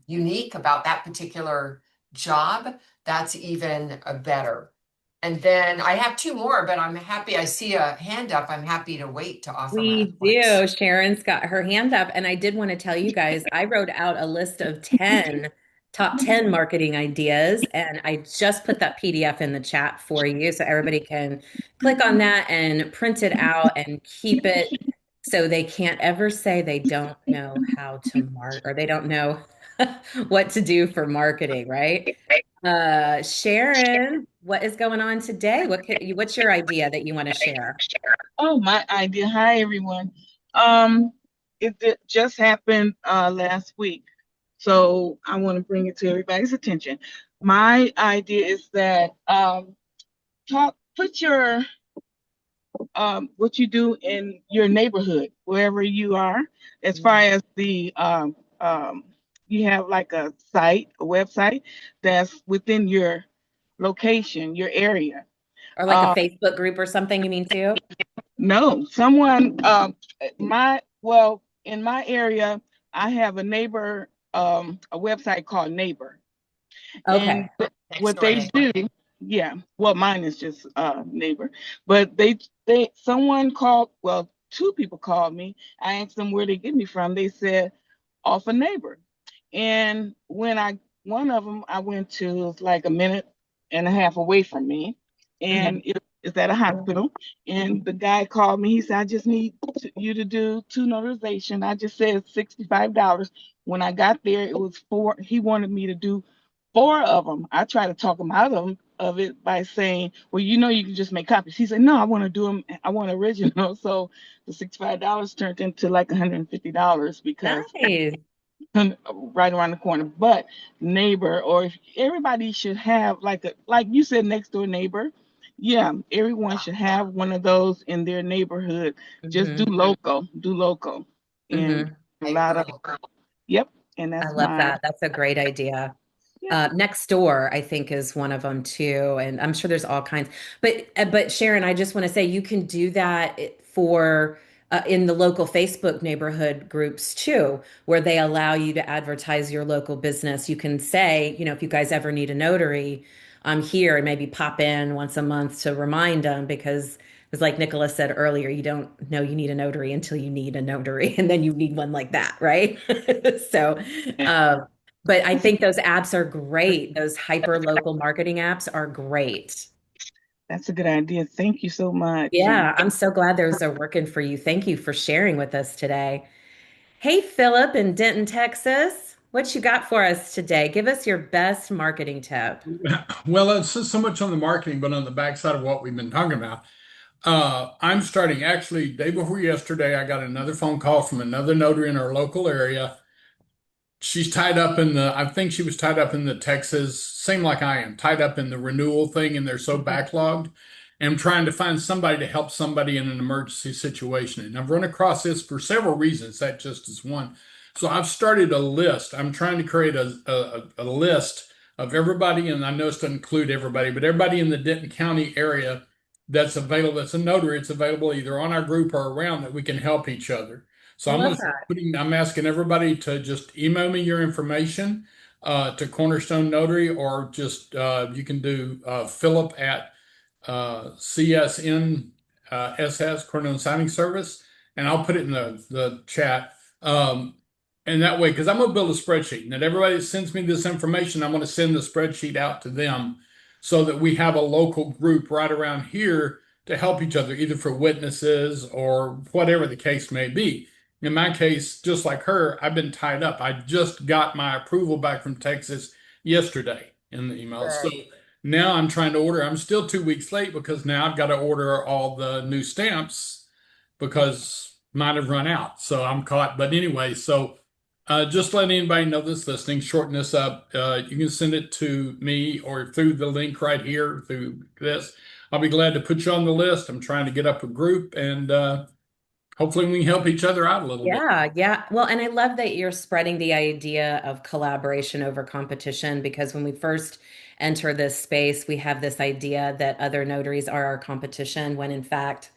unique about that particular job, that's even better. And then I have two more, but I'm happy. I see a hand up. I'm happy to wait to offer my other We ones. do. Sharon's got her hand up. And I did want to tell you guys, I wrote out a list of 10 top 10 marketing ideas. And I just put that PDF in the chat for you. So everybody can click on that and print it out and keep it so they can't ever say they don't know how to market or they don't know what to do for marketing, right? Sharon, what is going on today? What's your idea that you want to share? Oh, my idea. Hi, everyone. Um, it just happened last week, so I want to bring it to everybody's attention. My idea is that put your what you do in your neighborhood, wherever you are, as far as the you have like a site, a website that's within your location, your area. Or like a Uh, Facebook group or something, you mean too? No, someone, well, in my area, I have a neighbor, a website called Neighbor. And Okay. Next what door they neighbor. do, yeah, well, mine is just Neighbor, but someone called, well, two people called me. I asked them where they get me from. They said off a Neighbor. And one of them I went to was like a minute and a half away from me, and Mhm. it's at a hospital. And the guy called me. He said, "I just need you to do two notarization." I just said $65. When I got there, it was four. He wanted me to do four of them. I tried to talk him out of it by saying, "Well, you can just make copies." He said, "No, I want to do them. I want original." So the $65 turned into like $150 because Nice. right around the corner. But neighbor, or if everybody should have like you said, next door neighbor. Yeah, everyone should have one of those in their neighborhood. Just Hmm. do local, and Hmm. a I lot of agree. yep. And I that's love my that. That's a great idea. yeah. Next door, I think, is one of them too, and I'm sure there's all kinds. But Sharon, I just want to say you can do that for in the local Facebook neighborhood groups too, where they allow you to advertise your local business. You can say, if you guys ever need a notary, I'm here, and maybe pop in once a month to remind them because. It's like Nicholas said earlier, you don't know you need a notary until you need a notary, and then you need one like that, right? So, um, but I think those apps are great. Those hyper local marketing apps are great. That's a good idea. Thank you so much. Yeah, I'm so glad those are working for you. Thank you for sharing with us today. Hey, Philip in Denton, Texas, what you got for us today? Give us your best marketing tip. Well, it's so much on the marketing, but on the backside of what we've been talking about. I'm starting actually day before yesterday. I got another phone call from another notary in our local area. She's tied up in I think she was tied up in the Texas, same like I am, tied up in the renewal thing, and they're so backlogged. And I'm trying to find somebody to help somebody in an emergency situation. And I've run across this for several reasons. That just is one. So I've started a list. I'm trying to create a list of everybody, and I know it's to include everybody, but everybody in the Denton County area that's available, that's a notary, it's available either on our group or around that we can help each other. I So love that. I'm asking everybody to just email me your information to Cornerstone Notary, or just you can do Philip at CSN SS, Cornerstone Signing Service, and I'll put it in the chat. And that way, because I'm going to build a spreadsheet, and that everybody that sends me this information, I'm going to send the spreadsheet out to them so that we have a local group right around here to help each other, either for witnesses or whatever the case may be. In my case, just like her, I've been tied up. I just got my approval back from Texas yesterday in the email. So Good. now I'm trying to order. I'm still 2 weeks late because now I've got to order all the new stamps because mine have run out. So I'm caught. But anyway, so just letting anybody know this listening, shorten this up. You can send it to me or through the link right here through this. I'll be glad to put you on the list. I'm trying to get up a group, and hopefully we can help each other out a little bit. Yeah, yeah. Well, and I love that you're spreading the idea of collaboration over competition because when we first enter this space, we have this idea that other notaries are our competition when in fact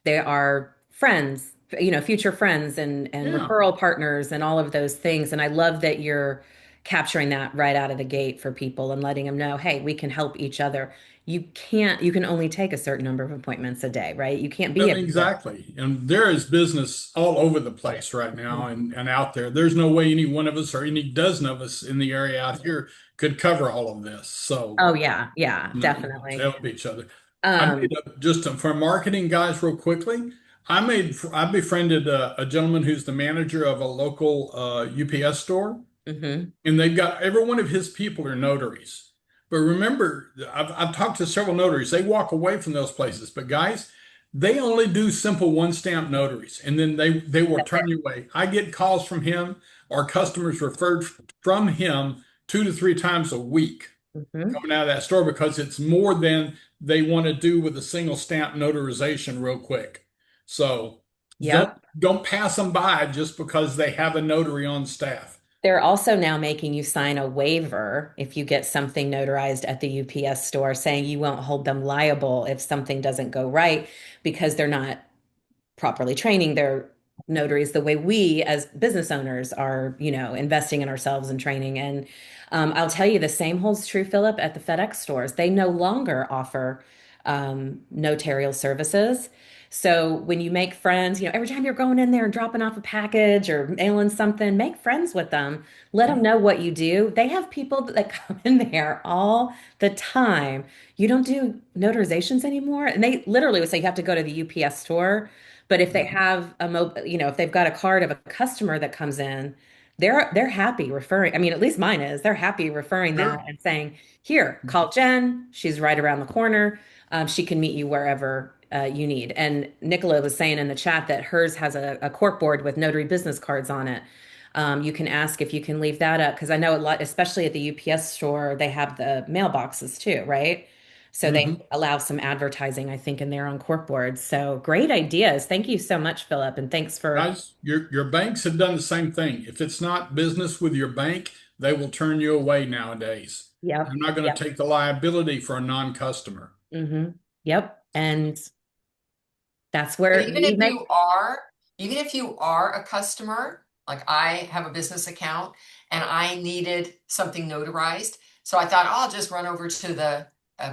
they are friends future friends and Yeah. referral partners and all of those things. And I love that you're capturing that right out of the gate for people and letting them know, hey, we can help each other. You can only take a certain number of appointments a day, right? You can't be everywhere. Exactly. And there is business all over the place right now and out there. There's no way any one of us or any dozen of us in the area out here could cover all of this. So, Oh yeah, yeah, to definitely. help each other. I made Um, for marketing guys real quickly. I befriended a gentleman who's the manager of a local UPS store. mhm. And they've got every one of his people are notaries. But remember, I've talked to several notaries. They walk away from those places. But guys, they only do simple one stamp notaries, and then they will That's it. turn you away. I get calls from him or customers referred from him 2 to 3 times a week Mhm. coming out of that store because it's more than they want to do with a single stamp notarization real quick. So don't Yep. don't pass them by just because they have a notary on staff. They're also now making you sign a waiver if you get something notarized at the UPS store saying you won't hold them liable if something doesn't go right because they're not properly training their notaries the way we as business owners are, investing in ourselves and training. And I'll tell you, the same holds true, Philip, at the FedEx stores. They no longer offer notarial services. So when you make friends, every time you're going in there and dropping off a package or mailing something, make friends with them. Let them know what you do. They have people that come in there all the time. You don't do notarizations anymore. And they literally would say you have to go to the UPS store, but if they have if they've got a card of a customer that comes in, they're happy referring. I mean, at least mine is. They're happy referring that Sure. and saying, "Here, call Jen. She's right around the corner. She can meet you wherever you need." And Nicola was saying in the chat that hers has a cork board with notary business cards on it. You can ask if you can leave that up because I know a lot, especially at the UPS store, they have the mailboxes too, right? So they Mhm. allow some advertising, I think, in there on corkboards. So great ideas. Thank you so much, Philip. And thanks for, Guys, your banks have done the same thing. If it's not business with your bank, they will turn you away nowadays. They're yep, not going to yep, take the liability for a non-customer. yep. And that's But where we make, even if you are a customer, like I have a business account and I needed something notarized. So I thought, oh, I'll just run over to the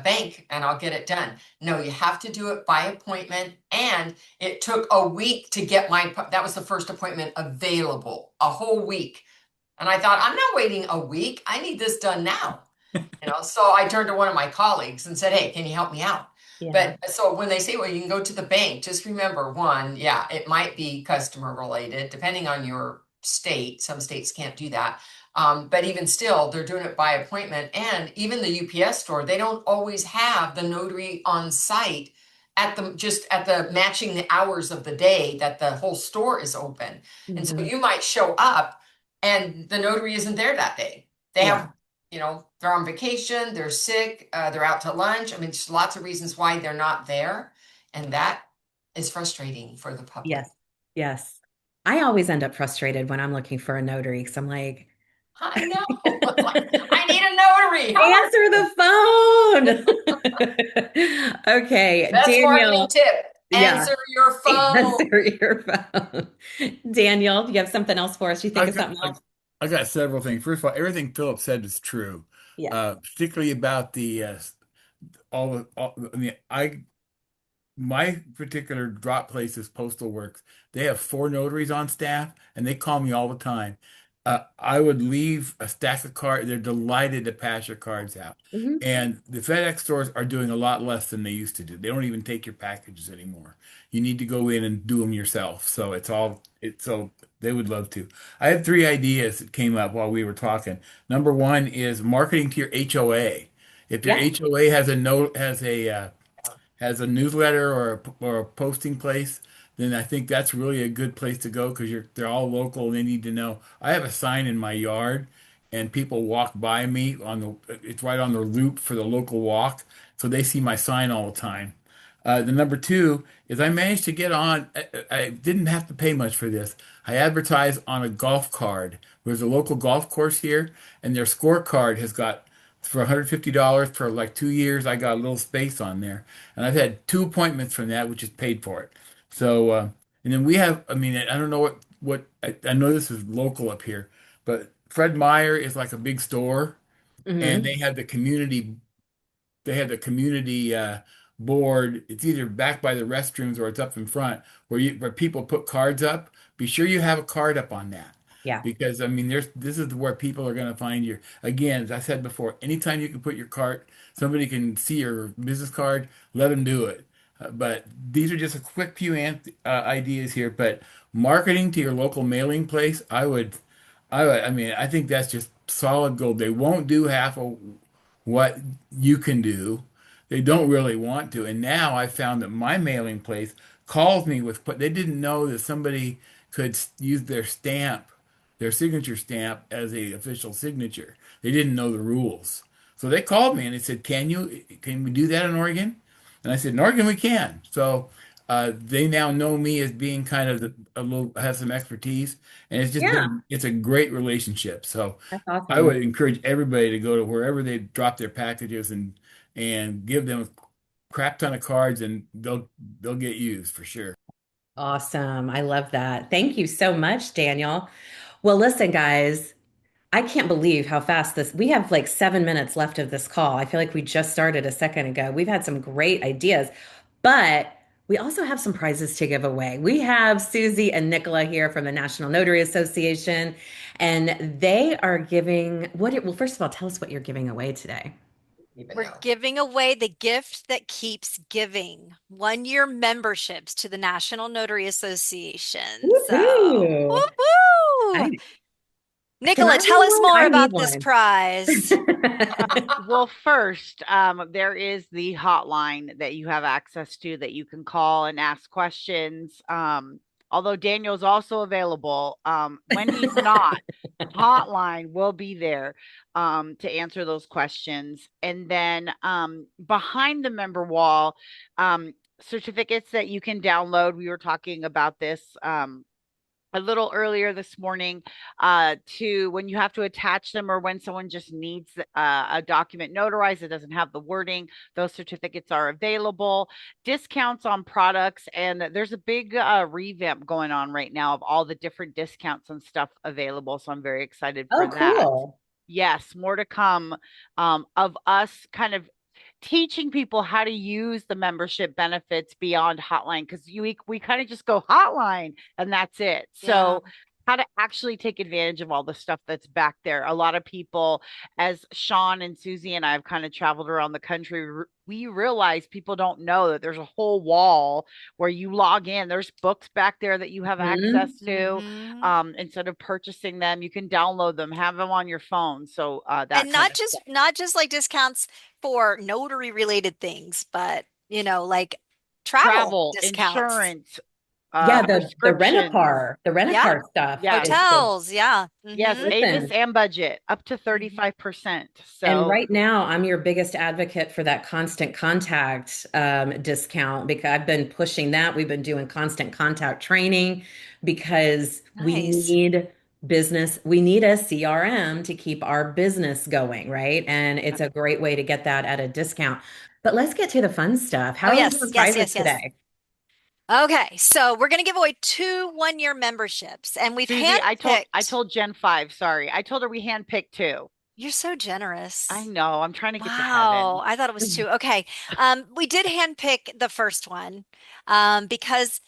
bank and I'll get it done. No, you have to do it by appointment. And it took a week to get that was the first appointment available, a whole week. And I thought, I'm not waiting a week. I need this done now. So I turned to one of my colleagues and said, hey, can you help me out? yeah. But so when they say, well, you can go to the bank, just remember one, yeah, it might be customer related, depending on your state. Some states can't do that. But even still, they're doing it by appointment. And even the UPS store, they don't always have the notary on site at the matching the hours of the day that the whole store is open. And so Mhm. you might show up and the notary isn't there that day. They Yeah. have they're on vacation, they're sick, they're out to lunch. I mean, there's lots of reasons why they're not there. And that is frustrating for the public. Yes. Yes. I always end up frustrated when I'm looking for a notary because I'm like, I know. Like, I need a notary. How are answer you? the phone. Okay, Best marketing Daniel. tip. Yeah. Answer your phone. Answer your phone. Daniel, do you have something else for us? You think I of got something I, else? I got several things. First of all, everything Philip said is true, Yeah. particularly about the I mean, I my particular drop place is Postal Works. They have 4 notaries on staff, and they call me all the time. I would leave a stack of cards. They're delighted to pass your cards out. Hmm. And the FedEx stores are doing a lot less than they used to do. They don't even take your packages anymore. You need to go in and do them yourself. So so they would love to. I had 3 ideas that came up while we were talking. Number one is marketing to your HOA. If your Yeah. HOA has a note has a newsletter or a posting place, then I think that's really a good place to go because they're all local and they need to know. I have a sign in my yard, and people walk by me it's right on the loop for the local walk, so they see my sign all the time. The number two is I managed to get on. I didn't have to pay much for this. I advertise on a golf card. There's a local golf course here, and their scorecard has got for $150 for like 2 years. I got a little space on there, and I've had 2 appointments from that, which is paid for it. So And then we have, I mean, I don't know I know this is local up here, but Fred Meyer is like a big store, and Hmm. they have the community board. It's either back by the restrooms or it's up in front where people put cards up. Be sure you have a card up on that Yeah. because I mean this is where people are going to find you. Again, as I said before, anytime you can put your card, somebody can see your business card, let them do it. But these are just a quick few ideas here. But marketing to your local mailing place, I mean, I think that's just solid gold. They won't do half of what you can do. They don't really want to. And now I found that my mailing place calls me they didn't know that somebody could use their signature stamp as a official signature. They didn't know the rules. So they called me and they said, can we do that in Oregon? And I said, in Oregon we can. So they now know me as being kind of a little, has some expertise, and Yeah. it's a great relationship. So That's I would awesome. encourage everybody to go to wherever they drop their packages and give them a crap ton of cards, and they'll get used for sure. Awesome. I love that. Thank you so much, Daniel. Well, listen, guys, I can't believe how fast we have like 7 minutes left of this call. I feel like we just started a second ago. We've had some great ideas, but we also have some prizes to give away. We have Susie and Nicola here from the National Notary Association, and they are giving well, first of all, tell us what you're giving away today. Even We're know. giving away the gift that keeps giving, 1 year memberships to the National Notary Association. So, Woohoo! I, woohoo! can I Nicola, tell win us one? more I need about this one. prize. Well, first, there is the hotline that you have access to that you can call and ask questions. Although Daniel's also available, when he's not, the hotline will be there to answer those questions. And then behind the member wall, certificates that you can download. We were talking about this a little earlier this morning to when you have to attach them or when someone just needs a document notarized, it doesn't have the wording, those certificates are available. Discounts on products, and there's a big revamp going on right now of all the different discounts and stuff available, so I'm very excited for Oh, that. cool. Yes, more to come of us kind of teaching people how to use the membership benefits beyond hotline, because we kind of just go hotline and that's it. Yeah. So how to actually take advantage of all the stuff that's back there. A lot of people, as Sean and Susie and I have kind of traveled around the country, we realize people don't know that there's a whole wall where you log in. There's books back there that you have access to. Instead of purchasing them, you can download them, have them on your phone. So that And kind not of just stuff. not just like discounts for notary related things, but like travel Travel, discounts. insurance, Yeah, prescriptions. the Yeah. rent-a-car stuff Yes. is just, Hotels. Yeah. Yes, Avis listen. and budget up to Mhm. 35%. And So right now, I'm your biggest advocate for that constant contact discount because I've been pushing that. We've been doing constant contact training because Nice. we need a CRM to keep our business going, right? And it's a great way to get that at a discount. But let's get to the fun stuff. Oh, How are we yes. doing Yes, prizes yes, yes. today? Okay, so we're going to give away 2 1 year memberships, and we've Susie, I handpicked. told Jen 5, sorry. I told her we handpicked two. You're so I generous. know, I'm trying to get to Wow, heaven. I thought it was 2. Okay, we did handpick the first one because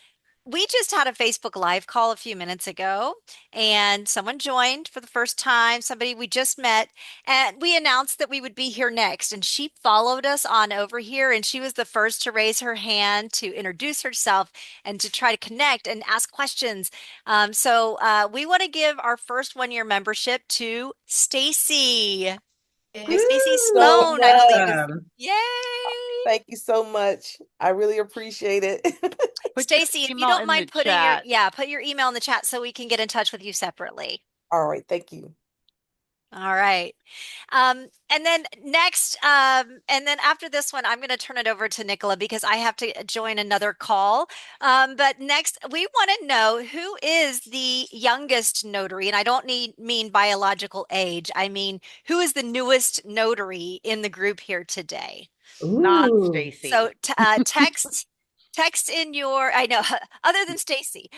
we just had a Facebook Live call a few minutes ago, and someone joined for the first time, somebody we just met, and we announced that we would be here next. And she followed us on over here, and she was the first to raise her hand to introduce herself and to try to connect and ask questions. So we want to give our first 1 year membership to Stacy. Stacy So Sloan, I believe is. Awesome. Yay! thank you so much. I really appreciate it. Put your Stacy, if you email don't in the mind putting your, chat. yeah, put your email in the chat so we can get in touch with you separately. All right, thank you. All right. And then next, and then after this one, I'm going to turn it over to Nicola because I have to join another call. But next, we want to know who is the youngest notary, and I don't mean biological age. I mean, who is the newest notary in the group here today? Not Ooh. So Stacy. text text in your, I know, other than Stacy,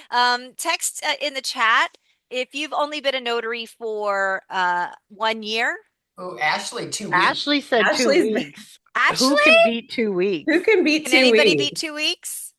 text in the chat if you've only been a notary for 1 year. Oh, Ashley, 2 weeks. Ashley said two Ashley's weeks. Who can Ashley, beat 2 weeks? who can beat can 2 weeks? anybody beat 2 weeks?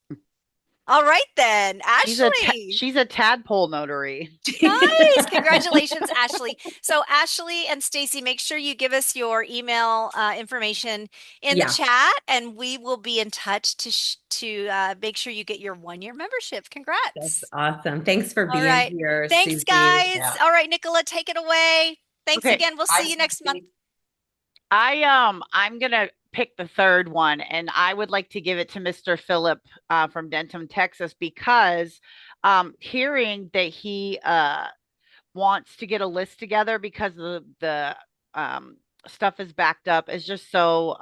All right then, Ashley. She's a tadpole notary. Nice. Congratulations, Ashley. So Ashley and Stacy, make sure you give us your email information in the Yeah. chat, and we will be in touch to make sure you get your 1 year membership. That's Congrats. awesome. Thanks for All being right. here, Thanks, Susie. guys. Yeah. All right, Nicola, take it away. Thanks Okay. again. We'll see you next month. I'm gonna pick the third one, and I would like to give it to Mr. Philip from Denton, Texas, because hearing that he wants to get a list together because the stuff is backed up is just so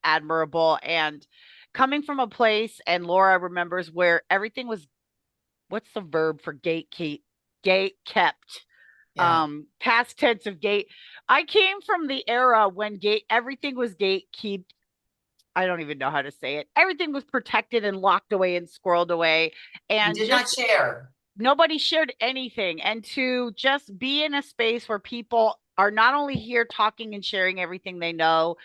admirable. And coming from a place, and Laura remembers, where everything was, what's the verb for gate kept? Yeah. Past tense of gate. I came from the era when everything was gatekeep. I don't even know how to say it. Everything was protected and locked away and squirreled away, You and did not share. nobody shared anything. And to just be in a space where people are not only here talking and sharing everything they know,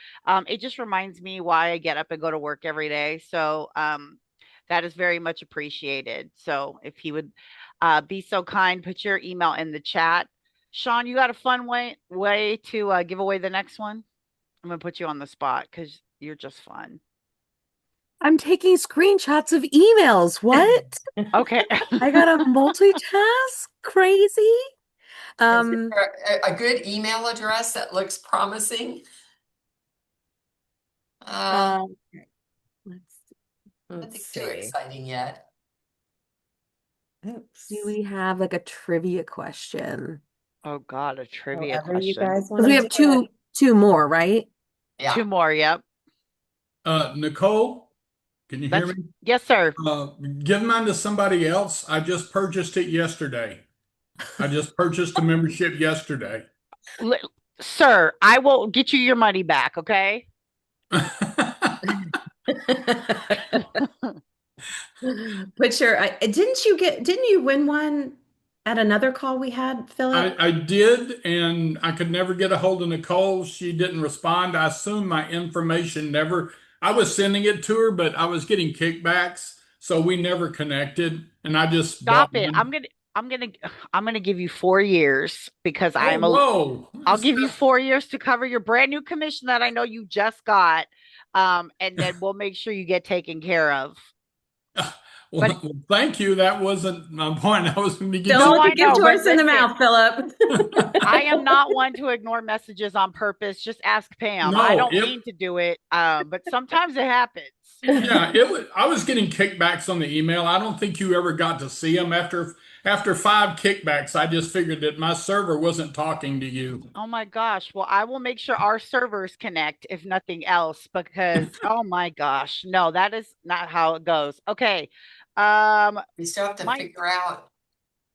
it just reminds me why I get up and go to work every day. So that is very much appreciated. So if he would be so kind, put your email in the chat. Sean, you got a fun way to give away the next one? I'm gonna put you on the spot because you're just fun. I'm taking screenshots of emails. What? Okay. I gotta multitask? Crazy? Is there a good email address that looks promising? Let's Too see. exciting yet. Oops. Do we have like a trivia question? Oh God, a trivia However you question. guys want Because we to have do it. two more, right? Yeah. 2 more, yep. Nicole, can you hear me? Yes, sir. Give mine to somebody else. I just purchased it yesterday. I just purchased a membership yesterday. Sir, I will get you your money back, okay? Put your, didn't you win one at another call we had, Philip? I did, and I could never get a hold of Nicole. She didn't respond. I assume my information never, I was sending it to her, but I was getting kickbacks, so we never connected. And I just Stop bought it. one. I'm gonna give you 4 years because Whoa. I'll give you 4 years to cover your brand new commission that I know you just got. And then we'll make sure you get taken care of. Well, thank you. That wasn't my point. I was going to give Don't you. look a gift horse in the mouth, Philip. I am not one to ignore messages on purpose. Just ask Pam. No, I don't mean to do it, but sometimes it happens. Yeah, I was getting kickbacks on the email. I don't think you ever got to see them after 5 kickbacks. I just figured that my server wasn't talking to you. Oh my gosh. Well, I will make sure our servers connect, if nothing else, because oh my gosh. No, that is not how it goes. Okay. We still have to figure out.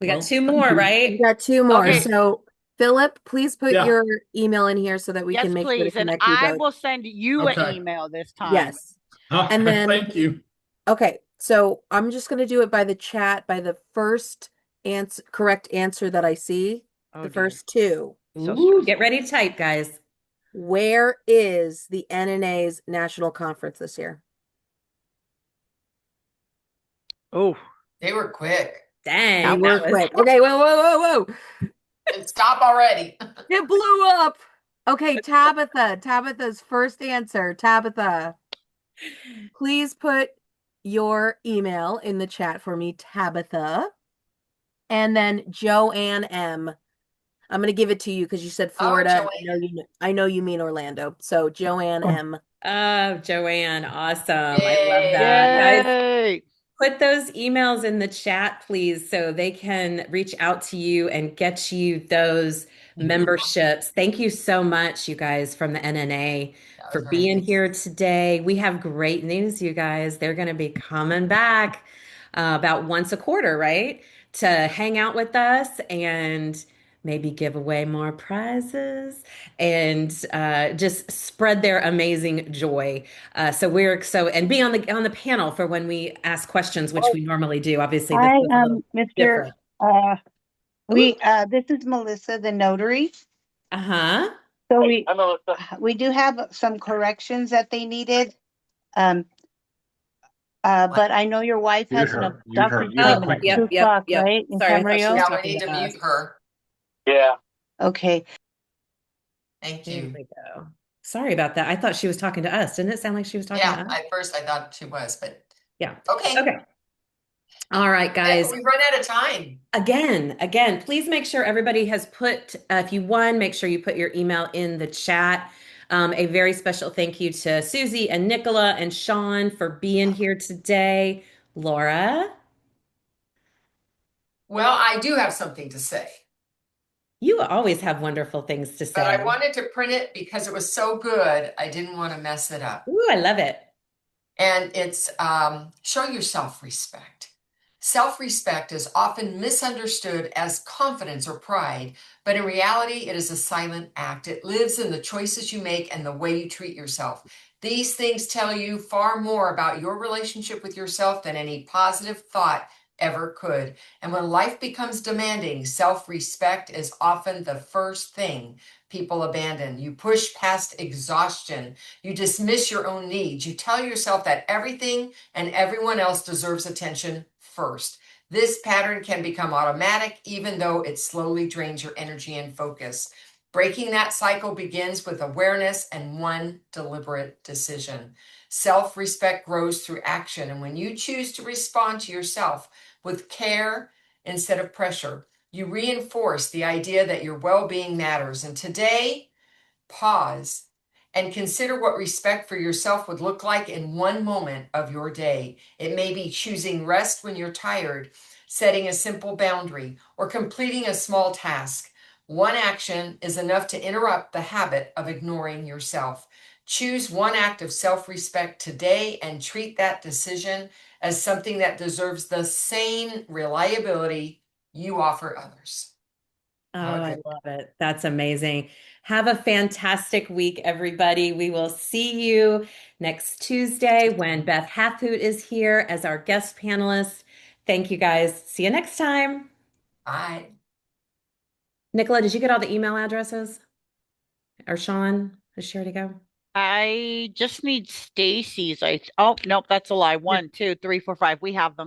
We got 2 more, right? We got 2 more. Okay. So Philip, please put Yeah. your email in here so that we Yes, can make sure to please. And connect you I both. will send you an Okay. email this time. Yes. And then Thank you. okay, so I'm just gonna do it by the chat by the first correct answer that I see. Oh, The dear. first 2. So Ooh, get ready to type, guys. Where is the NNA's national conference this year? Oh, They were quick. Dang, They were that was quick. Okay, whoa. Stop already. It blew up. Okay, Tabitha's first answer. Tabitha, please put your email in the chat for me, Tabitha. And then Joanne M. I'm going to give it to you because you said Florida. I know you mean Orlando. So Joanne M. Oh, Joanne, awesome. I love that. Guys, yay. put those emails in the chat, please, so they can reach out to you and get you those memberships. Thank you so much, you guys, from the NNA for being here today. We have great news, you guys. They're going to be coming back about once a quarter, right? To hang out with us and maybe give away more prizes, and just spread their amazing joy. And be on the panel for when we ask questions, which Oh, we normally do. Obviously, this hi, was a little Mr. different. Ooh, This is Melissa, the notary. uh-huh. So we do have some corrections that they needed. Um, but I know your wife Mute has an her. Mute her. doctor's Mute her appointment at quickly. 2 o'clock, Yep. right? In Sorry, I thought she was Camarillo? Yeah, we talking need to to us. mute her. Yeah. Okay. Thank There you. we go. Sorry about that. I thought she was talking to us. Didn't it sound like she was talking to Yeah, us? at first I thought she was, but Yeah. okay. Okay. All right, guys. We've run out of time. Again, please make sure everybody has put, if you won, make sure you put your email in the chat. A very special thank you to Susie and Nicola and Sean for being here today. Laura, Well, I do have something to say, you always have wonderful things to but I say. wanted to print it because it was so good. I didn't want to mess it up. Ooh, I love it. And it's show your self-respect. Self-respect is often misunderstood as confidence or pride, but in reality, it is a silent act. It lives in the choices you make and the way you treat yourself. These things tell you far more about your relationship with yourself than any positive thought ever could. And when life becomes demanding, self-respect is often the first thing people abandon. You push past exhaustion. You dismiss your own needs. You tell yourself that everything and everyone else deserves attention first. This pattern can become automatic, even though it slowly drains your energy and focus. Breaking that cycle begins with awareness and one deliberate decision. Self-respect grows through action. And when you choose to respond to yourself with care instead of pressure, you reinforce the idea that your well-being matters. And today, pause and consider what respect for yourself would look like in one moment of your day. It may be choosing rest when you're tired, setting a simple boundary, or completing a small task. One action is enough to interrupt the habit of ignoring yourself. Choose one act of self-respect today and treat that decision as something that deserves the same reliability you offer others. Oh, Have a I good love it. That's amazing. Have a fantastic week, everybody. We will see you next Tuesday when Beth Hathout is here as our guest panelist. Thank you, guys. See you next time. bye. Nicola, did you get all the email addresses? Or Sean? Is she already go? I just need Stacy's. Oh, nope, that's a lie. 1, 2, 3, 4, 5. We have them.